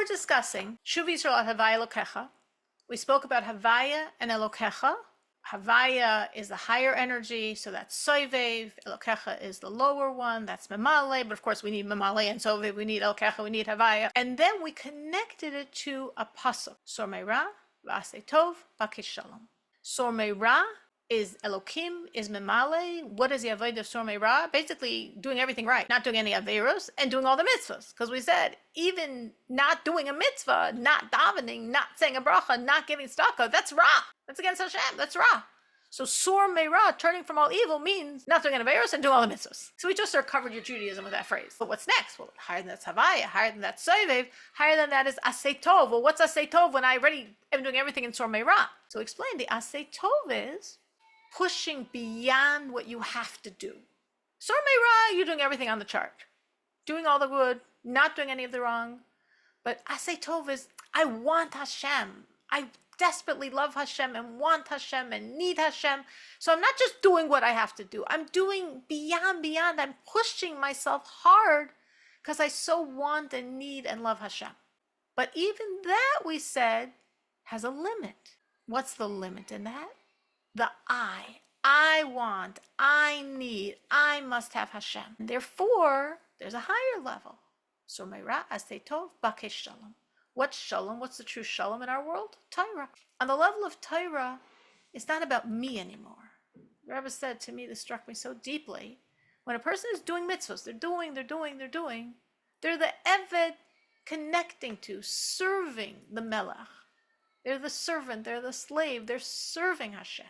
discussing Shuvah Yisrael Havaya Elokecha. We spoke about Havaya and Elokecha. Havaya is the higher energy, so that's Soivev. Elokecha is the lower one, that's Memale. But of course, we need Memale and Soivev. We need Elokecha. We need Havaya. And then we connected it to a pasuk. Sormei Ra, V'asei Tov, Bakesh Shalom. Sormei Ra is Elokim, is Memale. What is the avodah of Sormei Ra? Basically doing everything right, not doing any averos, and doing all the mitzvahs. Because we said, even not doing a mitzvah, not davening, not saying a bracha, not giving tzedakah, that's Ra. That's against Hashem, that's Ra. So Sormei Ra, turning from all evil, means not doing an averos and doing all the mitzvahs. So we just sort of covered your Judaism with that phrase. But what's next? Well, higher than that's Havaya, higher than that's Soivev, higher than that is Asei Tov. Well, what's Asei Tov when I already am doing everything in Sormei Ra? So explain, the Asei Tov is pushing beyond what you have to do. Sormei Ra, you're doing everything on the chart. Doing all the good, not doing any of the wrong. But Asei Tov is, I want Hashem. I desperately love Hashem and want Hashem and need Hashem. So I'm not just doing what I have to do. I'm doing beyond. I'm pushing myself hard because I so want and need and love Hashem. But even that, we said, has a limit. What's the limit in that? The I want, I need, I must have Hashem. And therefore, there's a higher level. Sormei Ra, Asei Tov, Bakesh Shalom. What's Shalom? What's the true Shalom in our world? Torah. On the level of Torah, it's not about me anymore. The Rebbe said to me, this struck me so deeply, when a person is doing mitzvahs, they're doing, they're the Eved connecting to, serving the Melech. They're the servant, they're the slave, they're serving Hashem.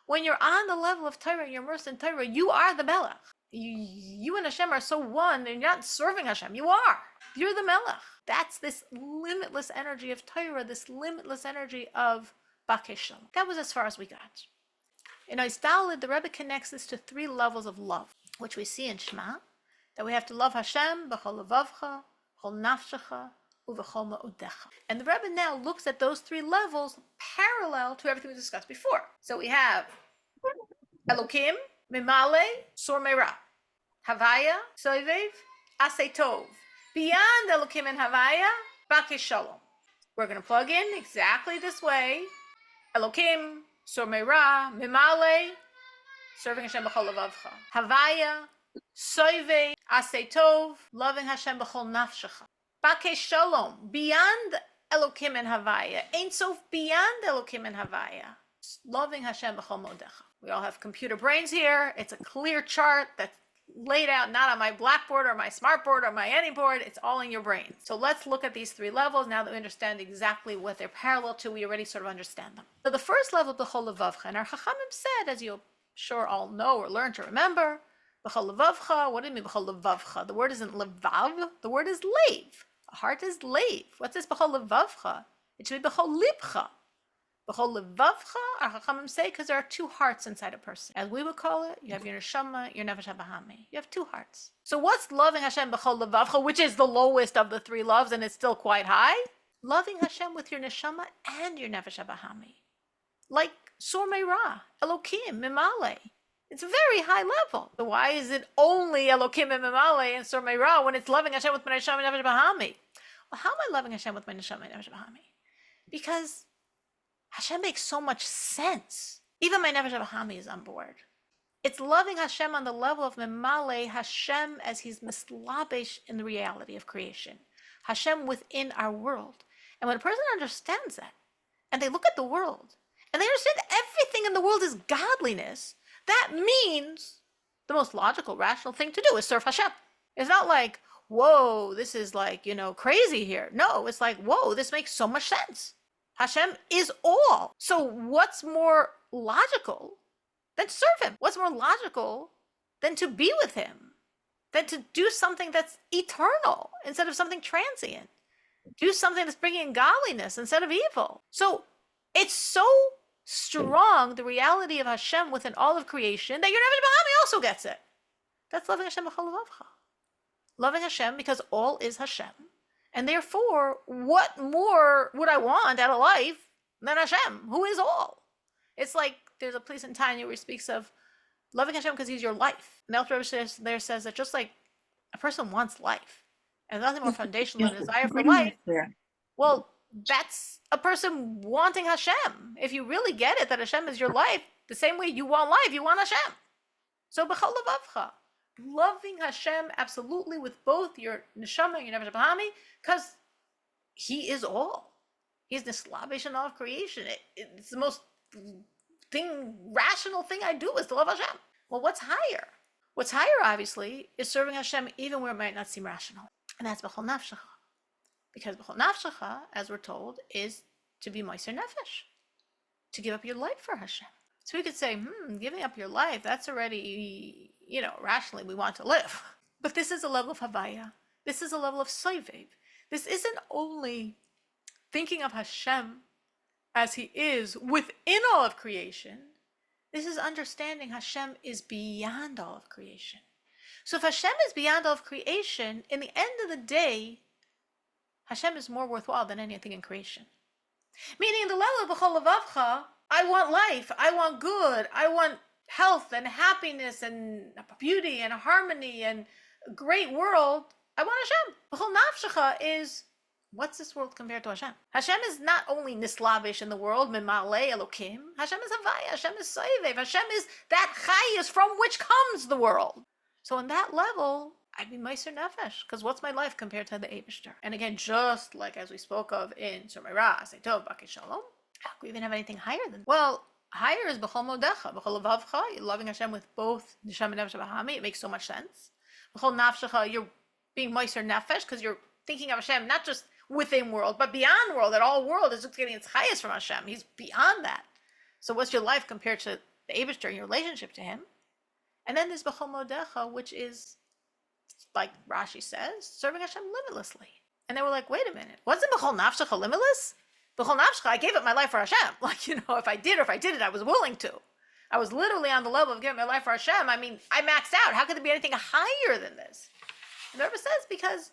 When you're on the level of Torah, you're immersed in Torah, you are the Melech. You and Hashem are so one, and you're not serving Hashem, you are. You're the Melech. That's this limitless energy of Torah, this limitless energy of Bakesh Shalom. That was as far as we got. In Oistalid, the Rebbe connects this to 3 levels of love, which we see in Shema, that we have to love Hashem, b'chol levavcha, b'chol nafshecha, uv'chol ma'odecha. And the Rebbe now looks at those 3 levels parallel to everything we discussed before. So we have Elokim, Mimale, Sormei Ra, Havaya, Soivev, Asei Tov. Beyond Elokim and Havaya, Bakesh Shalom. We're going to plug in exactly this way. Elokim, Sormei Ra, Mimale, serving Hashem b'chol levavcha. Havaya, Soivev, Asei Tov, loving Hashem b'chol nafshecha. Bakesh Shalom, beyond Elokim and Havaya, Ein Sof beyond Elokim and Havaya, loving Hashem b'chol modecha. We all have computer brains here. It's a clear chart that's laid out not on my blackboard or my smartboard or my any board. It's all in your brain. So let's look at these 3 levels now that we understand exactly what they're parallel to. We already sort of understand them. So the first level, b'chol levavcha, and our Chachamim said, as you sure all know or learn to remember, b'chol levavcha. What do you mean b'chol levavcha? The word isn't levav. The word is leiv. A heart is leiv. What's this b'chol levavcha? It should be b'chol libcha. B'chol levavcha, our Chachamim say, because there are 2 hearts inside a person. As we would call it, you have your neshama, your nefesh habahami. You have 2 hearts. So what's loving Hashem b'chol levavcha, which is the lowest of the 3 loves, and it's still quite high? Loving Hashem with your neshama and your nefesh habahami. Like Sormei Ra, Elokim, Mimale. It's a very high level. So why is it only Elokim and Mimale and Sormei Ra when it's loving Hashem with my neshama and nefesh habahami? Well, how am I loving Hashem with my neshama and nefesh habahami? Because Hashem makes so much sense. Even my nefesh habahami is on board. It's loving Hashem on the level of Memale Hashem as he's mislabesh in the reality of creation. Hashem within our world. And when a person understands that, and they look at the world, and they understand everything in the world is godliness, that means the most logical, rational thing to do is serve Hashem. It's not like, whoa, this is like, crazy here. No, it's like, whoa, this makes so much sense. Hashem is all. So what's more logical than to serve him? What's more logical than to be with him? Than to do something that's eternal instead of something transient? Do something that's bringing godliness instead of evil. So it's so strong, the reality of Hashem within all of creation, that your nefesh habahami also gets it. That's loving Hashem b'chol levavcha. Loving Hashem because all is Hashem. And therefore, what more would I want out of life than Hashem, who is all? It's like there's a place in Tanya where he speaks of loving Hashem because he's your life. And the Alter Rebbe there says that just like a person wants life, and there's nothing more foundational than a desire for life. Well, that's a person wanting Hashem. If you really get it that Hashem is your life, the same way you want life, you want Hashem. So b'chol levavcha, loving Hashem absolutely with both your neshama and your nefesh b'hami, because He is all. He's the slavish and all of creation. It's the most rational thing I do is to love Hashem. Well, what's higher? What's higher, obviously, is serving Hashem even where it might not seem rational. And that's b'chol nafshecha. Because b'chol nafshecha, as we're told, is to be meiser nefesh, to give up your life for Hashem. So we could say, giving up your life, that's already, rationally we want to live. But this is a level of Havaya. This is a level of soivev. This isn't only thinking of Hashem as He is within all of creation. This is understanding Hashem is beyond all of creation. So if Hashem is beyond all of creation, in the end of the day, Hashem is more worthwhile than anything in creation. Meaning the level of b'chol levavcha, I want life, I want good, I want health and happiness and beauty and harmony and a great world. I want Hashem. B'chol nafshecha is, what's this world compared to Hashem? Hashem is not only nislavish in the world, mimale elokim. Hashem is Havaya, Hashem is soivev, Hashem is that chayis from which comes the world. So on that level, I'd be meiser nefesh, because what's my life compared to the Eibishter? And again, just like as we spoke of in Shomei Ra, Asay Tov, Bakei Shalom, how can we even have anything higher than that? Well, higher is b'chol modecha, b'chol levavcha, you're loving Hashem with both neshama and nefesh b'hami. It makes so much sense. B'chol nafshecha, you're being meiser nefesh, because you're thinking of Hashem not just within world, but beyond world, that all world is getting its highest from Hashem. He's beyond that. So what's your life compared to the Eibishter and your relationship to Him? And then there's b'chol modecha, which is, like Rashi says, serving Hashem limitlessly. And they were like, wait a minute, wasn't b'chol nafshecha limitless? B'chol nafshecha, I gave up my life for Hashem. Like, if I did or if I didn't, I was willing to. I was literally on the level of giving my life for Hashem. I mean, I maxed out. How could there be anything higher than this? And the Rebbe says, because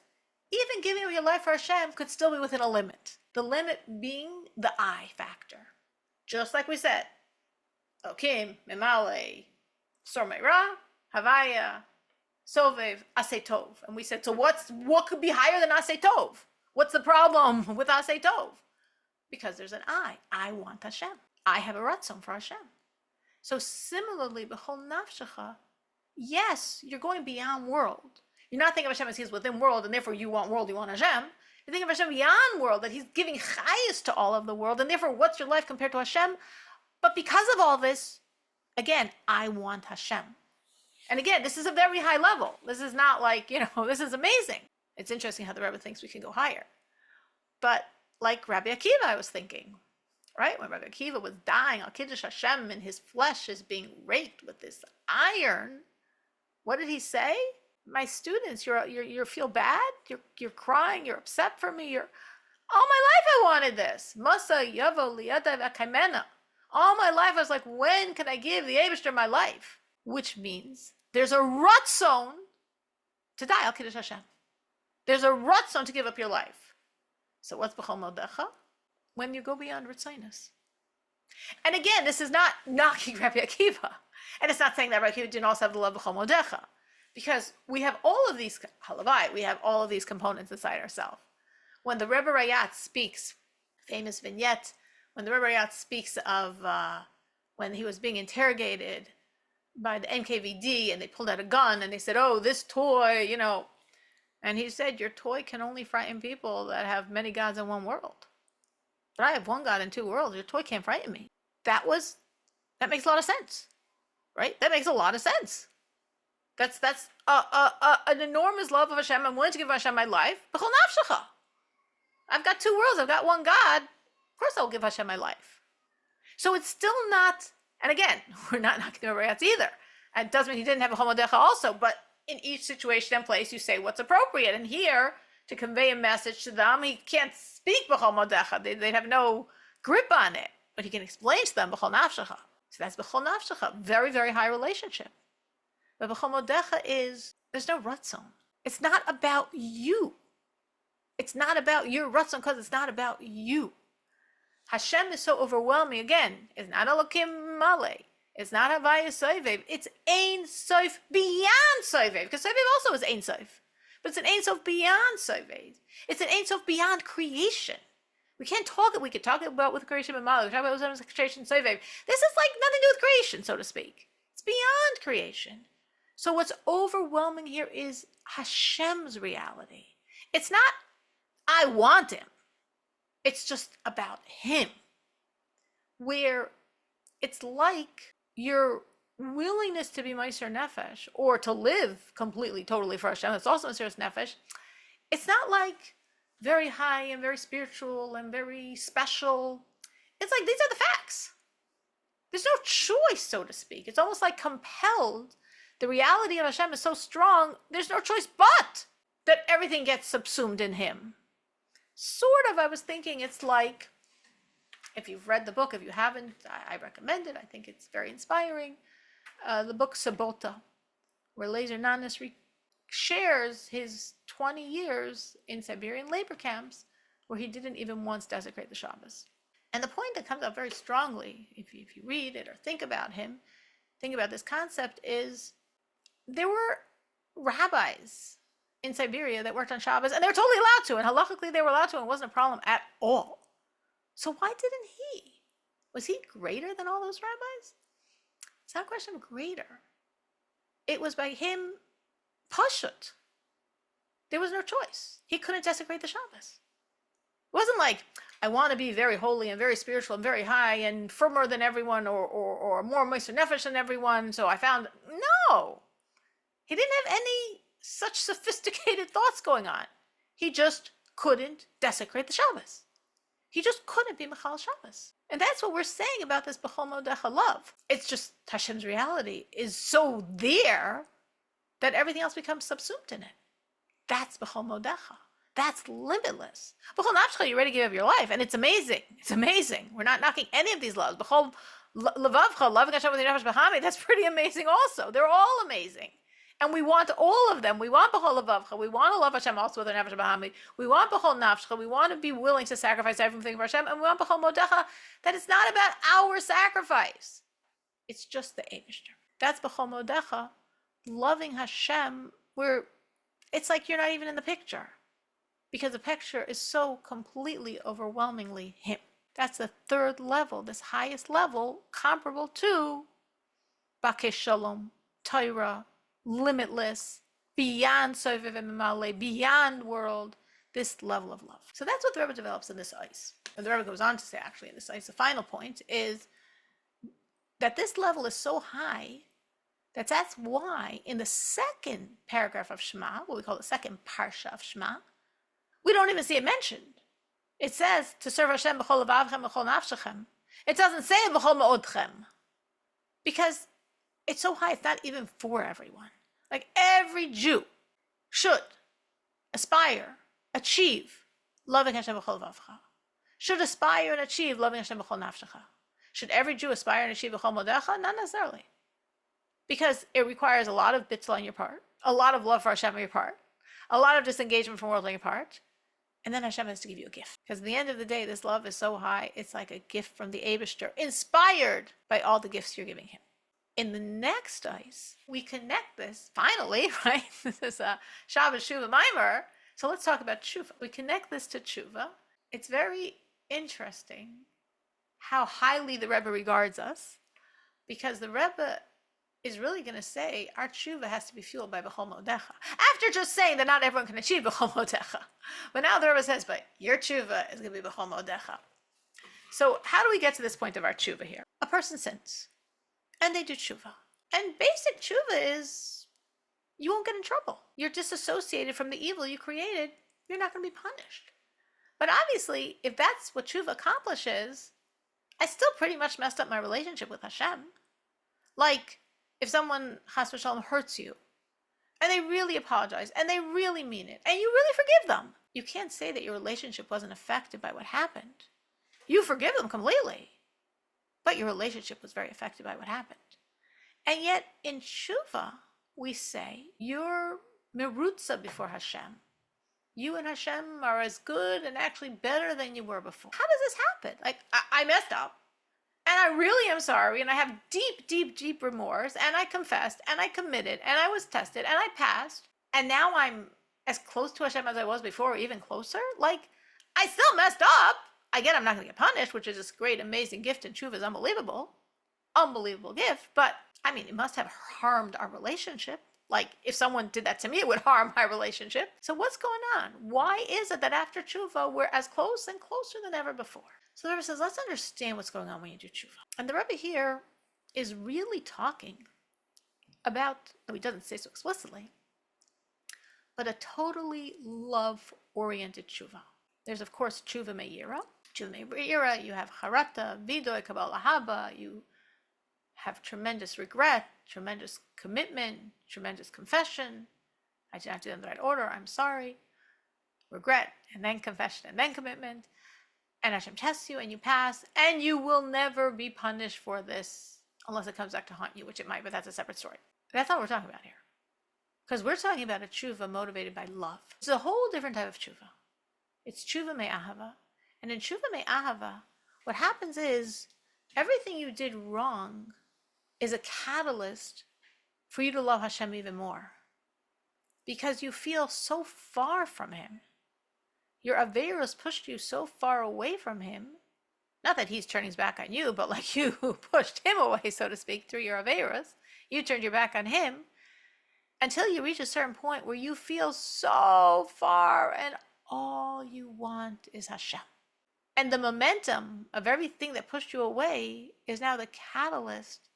even giving up your life for Hashem could still be within a limit. The limit being the I factor. Just like we said, Okim, Mimale, Shomei Ra, Havaya, Sovev, Asay Tov. And we said, so what could be higher than Asay Tov? What's the problem with Asay Tov? Because there's an I. I want Hashem. I have a ratzon for Hashem. So similarly, b'chol nafshecha, yes, you're going beyond world. You're not thinking of Hashem as He's within world, and therefore you want world, you want Hashem. You're thinking of Hashem beyond world, that He's giving chayas to all of the world, and therefore what's your life compared to Hashem? But because of all this, again, I want Hashem. And again, this is a very high level. This is not like, this is amazing. It's interesting how the Rebbe thinks we can go higher. But like Rabbi Akiva, I was thinking, right? When Rabbi Akiva was dying, Al Kiddush Hashem, and his flesh is being raked with this iron, what did he say? My students, you feel bad? You're crying, you're upset for me, all my life I wanted this. Masa yavo liyada v'kaimena. All my life I was like, when can I give the Eibishter my life? Which means there's a ratzon to die, Al Kiddush Hashem. There's a ratzon to give up your life. So what's b'chol modecha? When you go beyond ritzonus. And again, this is not knocking Rabbi Akiva. And it's not saying that Rabbi Akiva didn't also have the love b'chol modecha. Because we have all of these, halavai, we have all of these components inside ourselves. When the Rebbe Rayat speaks, famous vignette, when the Rebbe Rayat speaks of when he was being interrogated by the NKVD and they pulled out a gun and they said, oh, this toy, and he said, your toy can only frighten people that have many gods in one world. But I have one God in two worlds. Your toy can't frighten me. That makes a lot of sense, right? That makes a lot of sense. That's an enormous love of Hashem. I'm willing to give Hashem my life. B'chol nafshecha. I've got two worlds. I've got one God. Of course I'll give Hashem my life. So it's still not, and again, we're not knocking the Rayats either. And it doesn't mean he didn't have a homodecha also, but in each situation and place, you say what's appropriate. And here, to convey a message to them, he can't speak b'chol modecha. They'd have no grip on it. But he can explain to them b'chol nafshecha. So that's b'chol nafshecha. Very, very high relationship. But b'chol modecha is, there's no ratzon. It's not about you. It's not about your ratzon because it's not about you. Hashem is so overwhelming. Again, it's not Elokim Male. It's not Havaya Soivev. It's Ein Soif beyond Soivev. Because Soivev also is Ein Soif. But it's an Ein Sof beyond Soivev. It's an Ein Sof beyond creation. We can't talk it. We could talk about with creation and Mala. We talk about with creation Sovev. This is like nothing to do with creation, so to speak. It's beyond creation. So what's overwhelming here is Hashem's reality. It's not, I want him. It's just about him. Where it's like your willingness to be Meiser Nefesh, or to live completely, totally for Hashem, that's also Meiser Nefesh. It's not like very high and very spiritual and very special. It's like, these are the facts. There's no choice, so to speak. It's almost like compelled. The reality of Hashem is so strong, there's no choice but that everything gets subsumed in him. Sort of, I was thinking, it's like, if you've read the book, if you haven't, I recommend it. I think it's very inspiring. The book Sabota, where Lazer Nanas shares his 20 years in Siberian labor camps, where he didn't even once desecrate the Shabbos. And the point that comes up very strongly, if you read it or think about him, think about this concept, is there were rabbis in Siberia that worked on Shabbos, and they were totally allowed to, and halakhically they were allowed to, and it wasn't a problem at all. So why didn't he? Was he greater than all those rabbis? It's not a question of greater. It was by him, pashut. There was no choice. He couldn't desecrate the Shabbos. It wasn't like, I want to be very holy and very spiritual and very high and firmer than everyone, or more Meiser Nefesh than everyone, so I found, no. He didn't have any such sophisticated thoughts going on. He just couldn't desecrate the Shabbos. He just couldn't be Michal Shabbos. And that's what we're saying about this B'chol Modecha love. It's just Hashem's reality is so there that everything else becomes subsumed in it. That's B'chol Modecha. That's limitless. B'chol Nafshecha, you're ready to give up your life, and it's amazing. It's amazing. We're not knocking any of these loves. B'chol Levavcha, loving Hashem with your nefesh b'chami, that's pretty amazing also. They're all amazing. And we want all of them. We want B'chol Levavcha. We want to love Hashem also with our nefesh b'chami. We want B'chol Nafshecha. We want to be willing to sacrifice everything for Hashem. And we want B'chol Modecha, that it's not about our sacrifice. It's just the Eibishter. That's B'chol Modecha, loving Hashem, where it's like you're not even in the picture, because the picture is so completely, overwhelmingly him. That's the third level, this highest level, comparable to Bakesh Shalom, Torah, limitless, beyond Sovev and Memale, beyond world, this level of love. So that's what the Rebbe develops in this ice. And the Rebbe goes on to say, actually, in this ice, the final point is that this level is so high that's why in the second paragraph of Shema, what we call the second parsha of Shema, we don't even see it mentioned. It says to serve Hashem b'chol levavchem b'chol nafshechem. It doesn't say b'chol me'odchem, because it's so high. It's not even for everyone. Like every Jew should aspire, achieve loving Hashem b'chol levavcha. Should aspire and achieve loving Hashem b'chol nafshecha. Should every Jew aspire and achieve b'chol modecha? Not necessarily, because it requires a lot of bittul on your part, a lot of love for Hashem on your part, a lot of disengagement from world on your part. And then Hashem has to give you a gift. Because at the end of the day, this love is so high, it's like a gift from the Eibishter, inspired by all the gifts you're giving him. In the next ice, we connect this, finally, right? This is a Shabbos Shuvah Maimer. So let's talk about Shuvah. We connect this to Shuvah. It's very interesting how highly the Rebbe regards us, because the Rebbe is really going to say our tshuva has to be fueled by B'chol Modecha. After just saying that not everyone can achieve B'chol Modecha. But now the Rebbe says, but your tshuva is going to be B'chol Modecha. So how do we get to this point of our tshuva here? A person sins, and they do tshuva. And basic tshuva is, you won't get in trouble. You're disassociated from the evil you created. You're not going to be punished. But obviously, if that's what tshuva accomplishes, I still pretty much messed up my relationship with Hashem. Like, if someone, chas v'shalom, hurts you, and they really apologize, and they really mean it, and you really forgive them, you can't say that your relationship wasn't affected by what happened. You forgive them completely, but your relationship was very affected by what happened. And yet, in Shuvah, we say, you're merutza before Hashem. You and Hashem are as good and actually better than you were before. How does this happen? Like, I messed up. And I really am sorry, and I have deep, deep, deep remorse, and I confessed, and I committed, and I was tested, and I passed, and now I'm as close to Hashem as I was before, or even closer? Like, I still messed up. Again, I'm not going to get punished, which is this great, amazing gift, and tshuva is unbelievable gift. But I mean, it must have harmed our relationship. Like if someone did that to me, it would harm my relationship. So what's going on? Why is it that after tshuva, we're as close and closer than ever before? So the Rebbe says, let's understand what's going on when you do tshuva. And the Rebbe here is really talking about, though he doesn't say so explicitly, but a totally love-oriented tshuva. There's, of course, tshuva me'ira. Tshuva me'ira, you have charata, vidoy, kabbalah haba, you have tremendous regret, tremendous commitment, tremendous confession. I did not do it in the right order, I'm sorry. Regret, and then confession, and then commitment. And Hashem tests you, and you pass, and you will never be punished for this unless it comes back to haunt you, which it might, but that's a separate story. That's not what we're talking about here. Because we're talking about a tshuva motivated by love. It's a whole different type of tshuva. It's tshuva me'ahava. And in tshuva me'ahava, what happens is everything you did wrong is a catalyst for you to love Hashem even more. Because you feel so far from Him. Your Averos pushed you so far away from Him. Not that He's turning His back on you, but like you pushed Him away, so to speak, through your Averos. You turned your back on Him until you reach a certain point where you feel so far and all you want is Hashem. And the momentum of everything that pushed you away is now the catalyst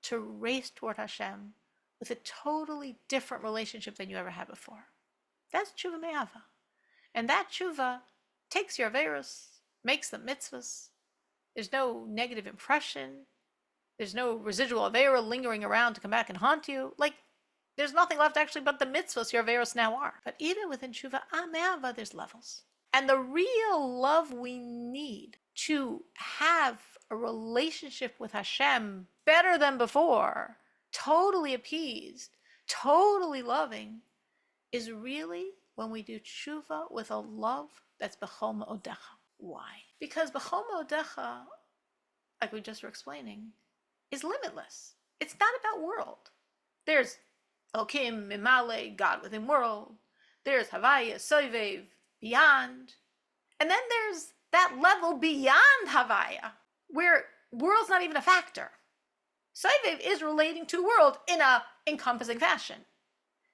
to race toward Hashem with a totally different relationship than you ever had before. That's tshuva me'ava. And that tshuva takes your averos, makes the mitzvahs. There's no negative impression. There's no residual avera lingering around to come back and haunt you. Like, there's nothing left actually but the mitzvahs your averos now are. But even within tshuva me'ava, there's levels. And the real love we need to have a relationship with Hashem better than before, totally appeased, totally loving, is really when we do tshuva with a love that's b'chol ma'odecha. Why? Because b'chol ma'odecha, like we just were explaining, is limitless. It's not about world. There's Elokim, Mimale, God within world. There's Havaya, Soivev, beyond. And then there's that level beyond Havaya, where world's not even a factor. Soivev is relating to world in a encompassing fashion.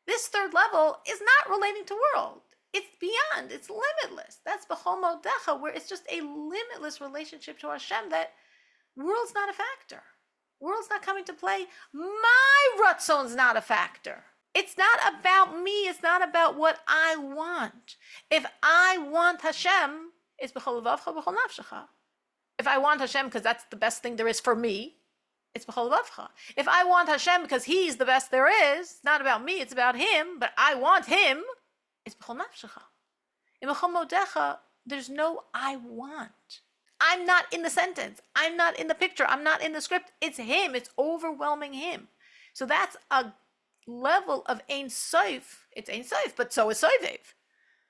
This third level is not relating to world. It's beyond, it's limitless. That's b'chol ma'odecha, where it's just a limitless relationship to Hashem that world's not a factor. World's not coming to play. My ratzon's not a factor. It's not about me. It's not about what I want. If I want Hashem, it's b'chol levavcha, b'chol nafshecha. If I want Hashem because that's the best thing there is for me, it's b'chol levavcha. If I want Hashem because He's the best there is, not about me, it's about Him, but I want Him, it's b'chol nafshecha. In b'chol ma'odecha, there's no I want. I'm not in the sentence. I'm not in the picture. I'm not in the script. It's Him. It's overwhelming Him. So that's a level of Ein Sof. It's Ein Sof, but so is Soivev.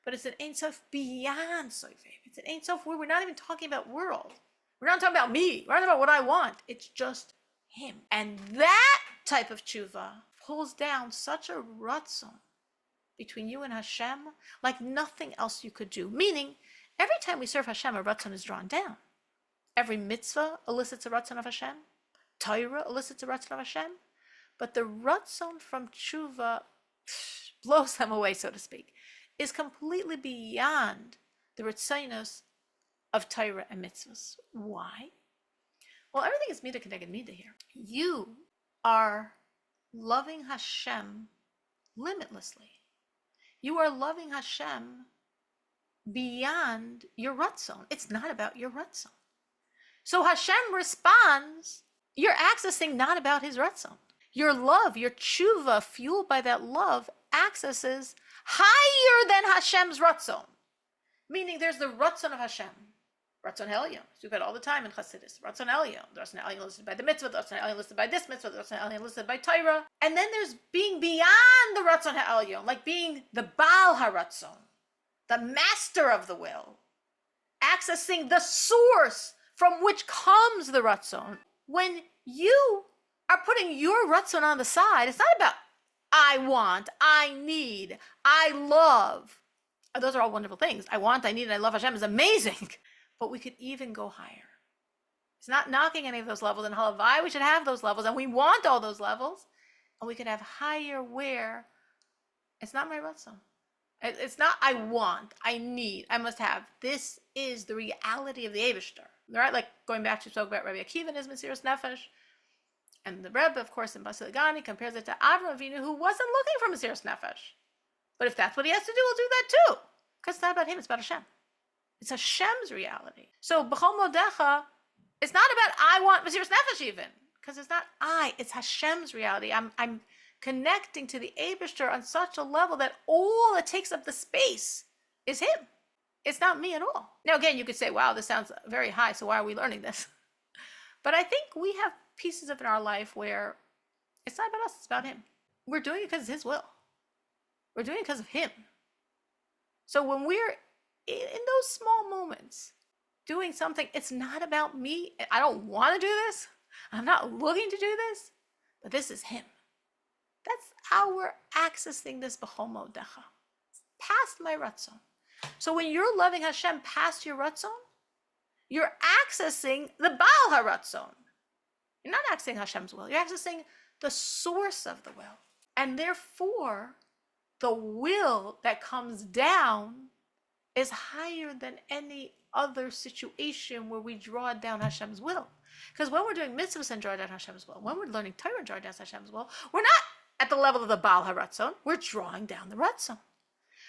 But it's an Ein Sof beyond Soivev. It's an Ein Sof where we're not even talking about world. We're not talking about me. We're not talking about what I want. It's just Him. And that type of tshuva pulls down such a ratzon between you and Hashem like nothing else you could do. Meaning, every time we serve Hashem, a ratzon is drawn down. Every mitzvah elicits a ratzon of Hashem. Torah elicits a ratzon of Hashem. But the ratzon from tshuva blows them away, so to speak, is completely beyond the ritzonos of Torah and mitzvahs. Why? Well, everything is mida connected mida here. You are loving Hashem limitlessly. You are loving Hashem beyond your ratzon. It's not about your ratzon. So Hashem responds, you're accessing not about His ratzon. Your love, your tshuva, fueled by that love, accesses higher than Hashem's ratzon. Meaning there's the ratzon of Hashem. Ratzon Elyon. We speak about all the time in Chassidus. Ratzon Elyon. The Ratzon Elyon listed by the mitzvah. The Ratzon Elyon listed by this mitzvah. The Ratzon Elyon listed by Torah. And then there's being beyond the Ratzon Elyon, like being the Baal HaRatzon, the master of the will, accessing the source from which comes the Ratzon. When you are putting your ratzon on the side, it's not about I want, I need, I love. Those are all wonderful things. I want, I need, and I love Hashem is amazing. but we could even go higher. It's not knocking any of those levels. In Havaya, we should have those levels, and we want all those levels, and we could have higher where it's not my ratzon. It's not I want, I need, I must have. This is the reality of the Eibishter, right? Like going back to talk about Rabbi Akiva and his Mesiras Nefesh, and the Rebbe, of course, in Basiligani compares it to Avraham Avinu, who wasn't looking for Mesiras Nefesh. But if that's what he has to do, we'll do that too, because it's not about him; it's about Hashem. It's Hashem's reality. So B'chol Modecha, it's not about I want Mesiras Nefesh even, because it's not I; it's Hashem's reality. I'm connecting to the Eibishter on such a level that all that takes up the space is him. It's not me at all. Now, again, you could say, wow, this sounds very high, so why are we learning this? But I think we have pieces of in our life where it's not about us, it's about him. We're doing it because it's his will. We're doing it because of him. So when we're in those small moments doing something, it's not about me. I don't want to do this. I'm not looking to do this, but this is him. That's how we're accessing this b'chol modecha, past my ratzon. So when you're loving Hashem past your ratzon, you're accessing the Baal haratzon. You're not accessing Hashem's will. You're accessing the source of the will. And therefore, the will that comes down is higher than any other situation where we draw down Hashem's will. Because when we're doing mitzvahs and draw down Hashem's will, when we're learning Torah and draw down Hashem's will, we're not at the level of the Baal haratzon, we're drawing down the ratzon.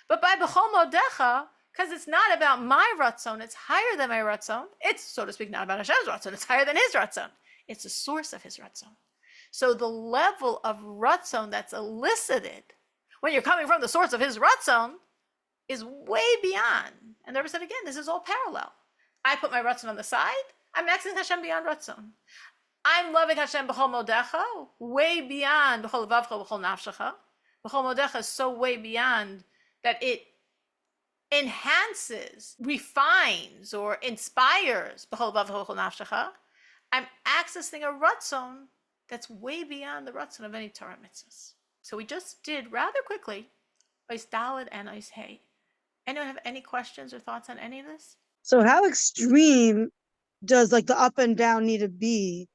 But by b'chol modecha, because it's not about my ratzon, it's higher than my ratzon. It's, so to speak, not about Hashem's ratzon, it's higher than his ratzon. It's the source of his ratzon. So the level of ratzon that's elicited when you're coming from the source of his ratzon is way beyond. And the Rebbe said again, this is all parallel. I put my ratzon on the side, I'm accessing Hashem beyond ratzon. I'm loving Hashem b'chol modecha, way beyond b'chol levavcha, b'chol nafshecha. B'chol modecha is so way beyond that it enhances, refines, or inspires b'chol levavcha, b'chol nafshecha. I'm accessing a ratzon that's way beyond the ratzon of any Torah mitzvahs. So we just did rather quickly Ois Daled and Ois Hey. Anyone have any questions or thoughts on any of this? So how extreme does like the up and down need to be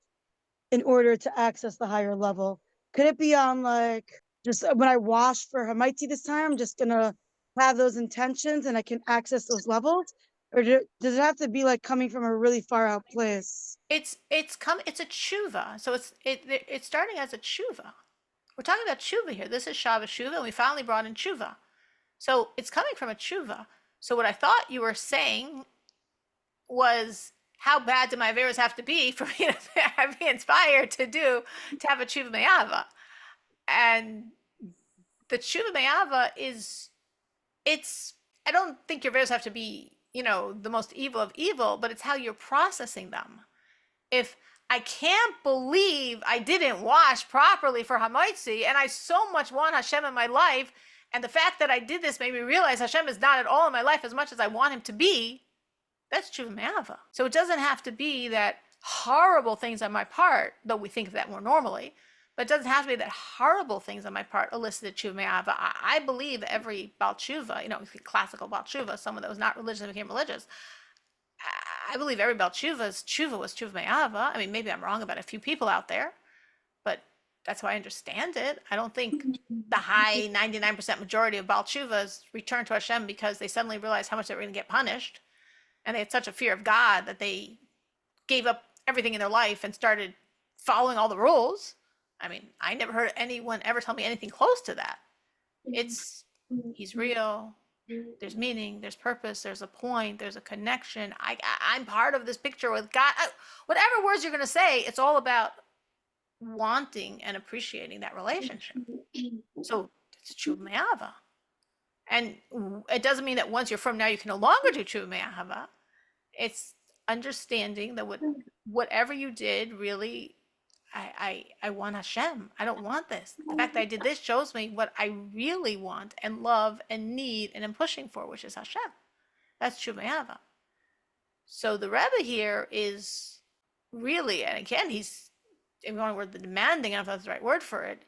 in order to access the higher level? Could it be on like just when I wash for Hamaiti this time, I'm just gonna have those intentions and I can access those levels? Or does it have to be like coming from a really far out place? It's a tshuva. So it's starting as a tshuva. We're talking about tshuva here. This is Shabbos tshuva, and we finally brought in tshuva. So it's coming from a tshuva. So what I thought you were saying was, how bad do my averos have to be for me to be inspired to have a tshuva me'ava? And the tshuva me'ava is, I don't think your averos have to be, the most evil of evil, but it's how you're processing them. If I can't believe I didn't wash properly for Hamaitzi, and I so much want Hashem in my life, and the fact that I did this made me realize Hashem is not at all in my life as much as I want him to be, that's tshuva me'ava. So it doesn't have to be that horrible things on my part, though we think of that more normally, but it doesn't have to be that horrible things on my part elicited tshuva me'ava. I believe every Baal tshuva, classical Baal tshuva, someone that was not religious and became religious, I believe every Baal tshuva's tshuva was tshuva me'ava. I mean, maybe I'm wrong about a few people out there, but that's how I understand it. I don't think the high 99% majority of Baal tshuvas return to Hashem because they suddenly realized how much they were going to get punished, and they had such a fear of God that they gave up everything in their life and started following all the rules. I mean, I never heard anyone ever tell me anything close to that. It's, he's real. There's meaning, there's purpose, there's a point, there's a connection. I'm part of this picture with God. Whatever words you're going to say, it's all about wanting and appreciating that relationship. So it's tshuva me'ava. And it doesn't mean that once you're from now, you can no longer do tshuva me'ava. It's understanding that whatever you did, really, I want Hashem. I don't want this. The fact that I did this shows me what I really want and love and need and am pushing for, which is Hashem. That's tshuva me'ava. So the Rebbe here is really, and again, he's, if you want to word the demanding, I don't know if that's the right word for it,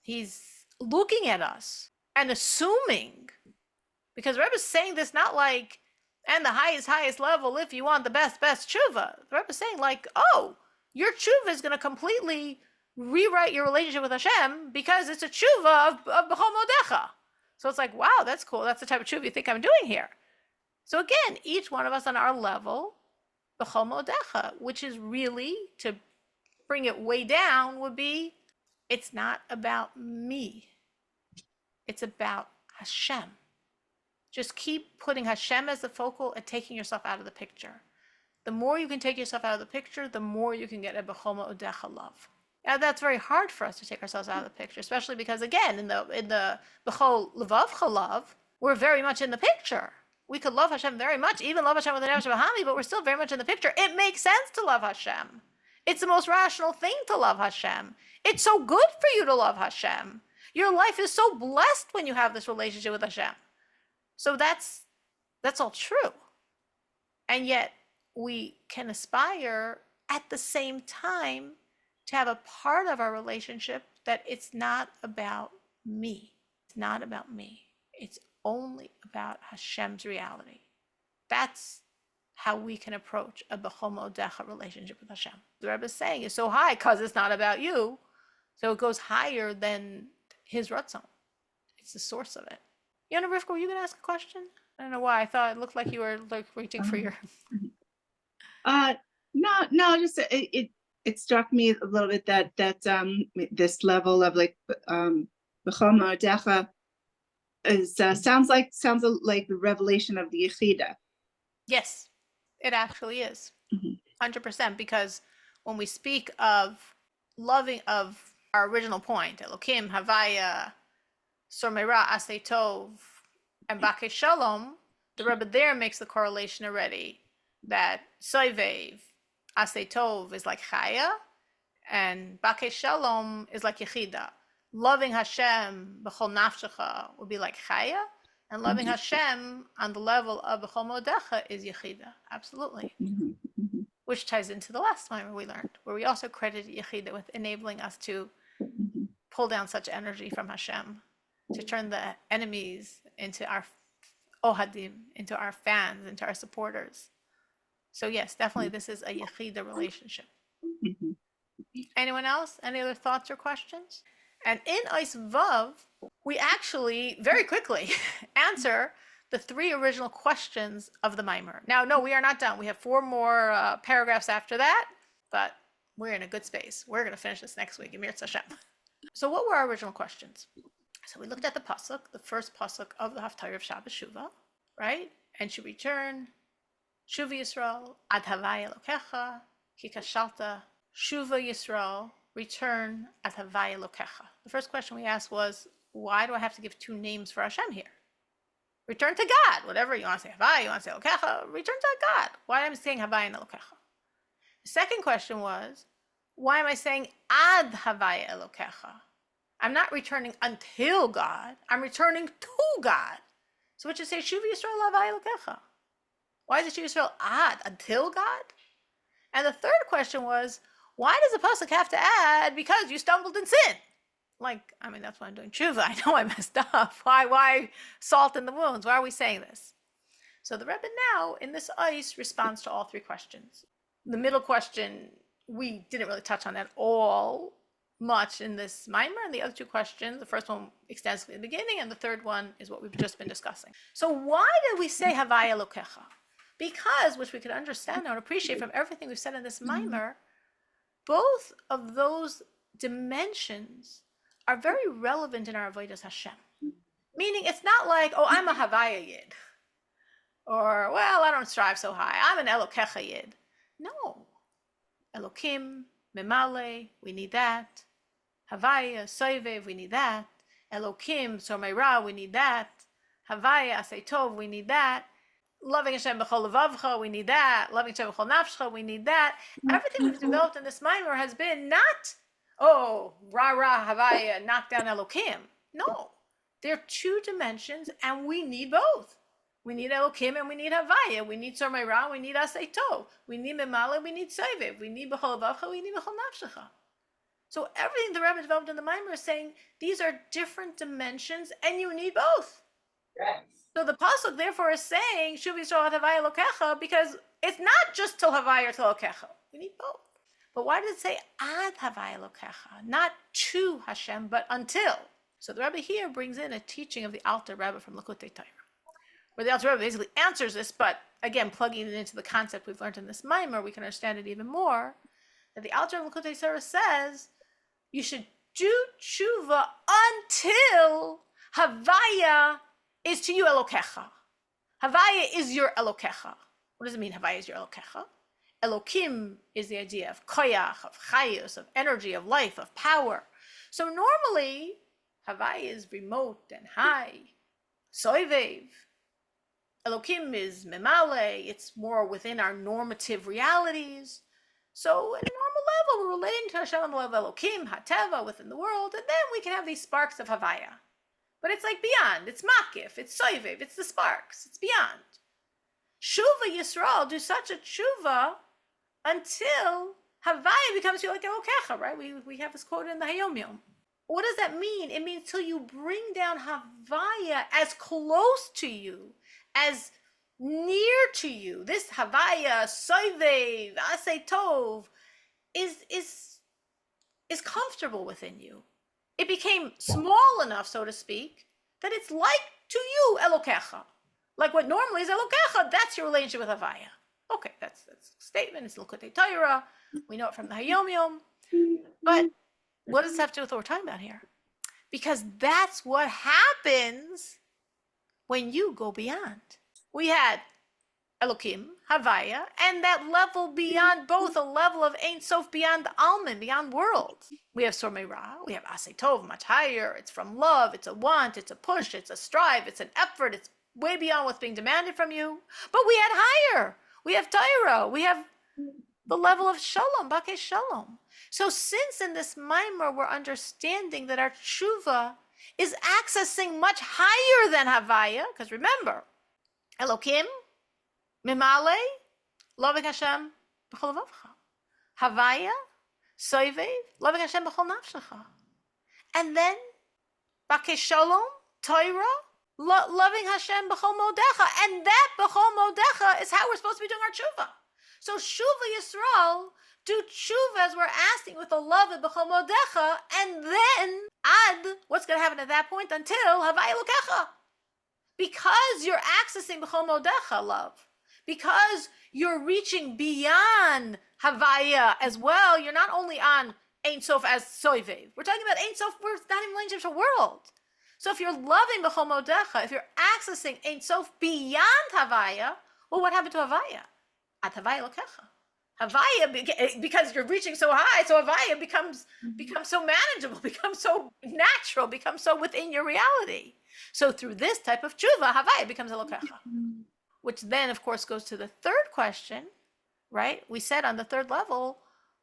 he's looking at us and assuming, because Rebbe is saying this not like And the highest level, if you want the best tshuva. The Rebbe is saying, like, oh, your tshuva is going to completely rewrite your relationship with Hashem because it's a tshuva of b'chol modecha. So it's like, wow, that's cool. That's the type of tshuva you think I'm doing here. So again, each one of us on our level, b'chol modecha, which is really, to bring it way down, would be, it's not about me. It's about Hashem. Just keep putting Hashem as the focal and taking yourself out of the picture. The more you can take yourself out of the picture, the more you can get a b'chol modecha love. Now that's very hard for us to take ourselves out of the picture, especially because again, in the b'chol levavcha love, we're very much in the picture. We could love Hashem very much, even love Hashem with an nefesh v'hami, but we're still very much in the picture. It makes sense to love Hashem. It's the most rational thing to love Hashem. It's so good for you to love Hashem. Your life is so blessed when you have this relationship with Hashem. So that's all true. And yet we can aspire at the same time to have a part of our relationship that it's not about me. It's not about me. It's only about Hashem's reality. That's how we can approach a b'chol modecha relationship with Hashem. The Rebbe is saying it's so high because it's not about you. So it goes higher than his ratzon. It's the source of it. Yona Rivka, were you going to ask a question? I don't know why. I thought it looked like you were like reaching for your. No, just it struck me a little bit that this level of like b'chol modecha is sounds like the revelation of the Yechida. Yes, it actually is. 100%, because when we speak of loving, of our original point, Elokim, Havaya, Sormeira, Asay Tov, and Bakei Shalom, the Rebbe there makes the correlation already that Soivev, Asay Tov is like Chaya, and Bakei Shalom is like Yechida. Loving Hashem b'chol nafshecha would be like Chaya, and loving Hashem on the level of b'chol modecha is Yechida. Absolutely. Which ties into the last mimer we learned, where we also credited Yechida with enabling us to pull down such energy from Hashem, to turn the enemies into our ohadim, into our fans, into our supporters. So yes, definitely this is a Yechida relationship. Anyone else? Any other thoughts or questions? And in Ois Vav, we actually very quickly answer the 3 original questions of the mimer. Now, no, we are not done. We have 4 more paragraphs after that, but we're in a good space. We're going to finish this next week, Emir Hashem. So what were our original questions? So we looked at the pasuk, the first pasuk of the Haftarah of Shabbos Shuvah, right? And should return, Shuvah Yisrael, ad Havaya Elokecha, ki kashalta, Shuvah Yisrael, return ad Havaya Elokecha. The first question we asked was, why do I have to give 2 names for Hashem here? Return to God, whatever you want to say, Havaya, you want to say Elokecha, return to God. Why am I saying Havaya and Elokecha? The second question was, why am I saying ad Havaya Elokecha? I'm not returning until God, I'm returning to God. So what you say, Shuvah Yisrael Havaya Elokecha? Why is it Shuvah Yisrael ad, until God? And the third question was, why does the pasuk have to add, because you stumbled in sin? Like, I mean, that's why I'm doing tshuva. I know I messed up. Why salt in the wounds? Why are we saying this? So the Rebbe now, in this ice, responds to all 3 questions. The middle question, we didn't really touch on at all much in this mimer, and the other 2 questions, the first one extensively at the beginning, and the third one is what we've just been discussing. So why did we say Havaya Elokecha? Because, which we could understand and appreciate from everything we've said in this mimer, both of those dimensions are very relevant in our avodas Hashem. Meaning, it's not like, oh, I'm a Havaya Yid, or, well, I don't strive so high, I'm an Elokecha Yid. No. Elokim, Memale, we need that. Havaya, Soivev, we need that. Elokim, Sormeira, we need that. Havaya, Asay Tov, we need that. Loving Hashem b'chol levavcha, we need that. Loving Hashem b'chol nafscha, we need that. Everything we've developed in this mimer has been not, oh, rah, Havaya, knock down Elokim. No. They're 2 dimensions, and we need both. We need Elokim and we need Havaya. We need Sormeira, we need Asay Tov. We need Memale, we need Soivev. We need b'chol levavcha, we need b'chol nafshecha. So everything the Rebbe developed in the mimer is saying these are different dimensions, and you need both. Yes. So the pasuk therefore is saying Shuv Yisrael at Havaya Elokecha because it's not just till Havaya or till Elokecha. We need both. But why did it say ad Havaya Elokecha? Not to Hashem, but until. So the Rebbe here brings in a teaching of the Alter Rebbe from Likutei Torah, where the Alter Rebbe basically answers this, but again, plugging it into the concept we've learned in this mimer, we can understand it even more. That the Alter Rebbe Likutei Torah says you should do tshuva until Havaya is to you Elokecha. Havaya is your Elokecha. What does it mean, Havaya is your Elokecha? Elokim is the idea of koyach, of chayus, of energy, of life, of power. So normally, Havaya is remote and high. Soivev. Elokim is memale. It's more within our normative realities. So in a normal level, we're relating to Hashem on the level of Elokim, Hateva, within the world, and then we can have these sparks of Havaya. But it's like beyond. It's makif. It's soivev. It's the sparks. It's beyond. Shuvah Yisrael, do such a tshuva until Havaya becomes you like Elokecha, right? We have this quote in the Hayom Yom. What does that mean? It means till you bring down Havaya as close to you, as near to you. This Havaya, Soivev, Aseh Tov, is comfortable within you. It became small enough, so to speak, that it's like to you, Elokecha. Like what normally is Elokecha, that's your relationship with Havaya. Okay, that's a statement. It's Likutei Torah. We know it from the Hayom Yom. But what does this have to do with what we're talking about here? Because that's what happens when you go beyond. We had Elokim, Havaya, and that level beyond both, a level of Ein Sof beyond the Alman, beyond world. We have Sormei Ra, we have Aseh Tov, much higher. It's from love, it's a want, it's a push, it's a strive, it's an effort, it's way beyond what's being demanded from you. But we had higher. We have Torah, we have the level of Shalom, Bakei Shalom. So since in this mimer we're understanding that our tshuva is accessing much higher than Havaya, because remember, Elokim, Mimale, loving Hashem, b'chol levavcha. Havaya, Soivev, loving Hashem b'chol nafshecha. And then, Bakei Shalom, Torah, loving Hashem b'chol modecha. And that b'chol modecha is how we're supposed to be doing our tshuva. So Shuvah Yisrael, do tshuva as we're asking with the love of b'chol modecha, and then ad, what's going to happen at that point? Until Havaya Elokecha. Because you're accessing b'chol modecha, love. Because you're reaching beyond Havaya as well. You're not only on Ein Sof as Soivev. We're talking about Ein Sof, we're not even relationship to world. So if you're loving b'chol modecha, if you're accessing Ein Sof beyond Havaya, well, what happened to Havaya? At Havaya Elokecha. Havaya, because you're reaching so high, so Havaya becomes so manageable, becomes so natural, becomes so within your reality. So through this type of tshuva, Havaya becomes Elokecha. Which then, of course, goes to the third question, right? We said on the third level,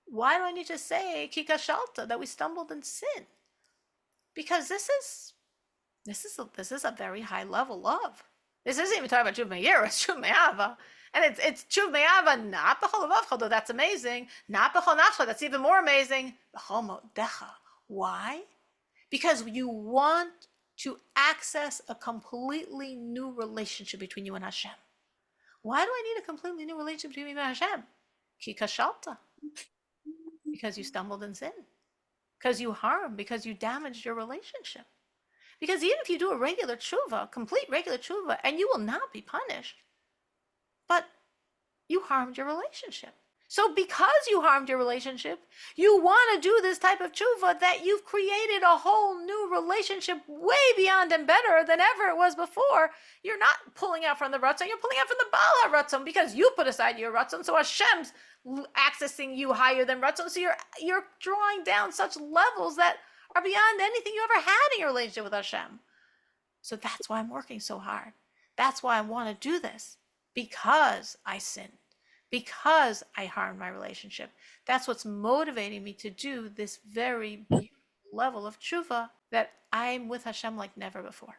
why do I need to say Kika Shalta, that we stumbled in sin? Because this is a very high level love. This isn't even talking about Shuv Me'ir, it's Shuv Me'ava. And it's Shuv Me'ava, not B'chol Levavcha, though that's amazing. Not B'chol Nafsha, that's even more amazing. B'chol Modecha. Why? Because you want to access a completely new relationship between you and Hashem. Why do I need a completely new relationship between me and Hashem? Ki kashalta. Because you stumbled in sin. Because you harmed, because you damaged your relationship. Because even if you do a regular tshuva, complete regular tshuva, and you will not be punished, but you harmed your relationship. So because you harmed your relationship, you want to do this type of tshuva that you've created a whole new relationship way beyond and better than ever it was before. You're not pulling out from the Ratzon, you're pulling out from the Baal Ratzon because you put aside your Ratzon, so Hashem's accessing you higher than Ratzon. So you're drawing down such levels that are beyond anything you ever had in your relationship with Hashem. So that's why I'm working so hard. That's why I want to do this, because I sinned. Because I harmed my relationship. That's what's motivating me to do this very level of tshuva, that I'm with Hashem like never before.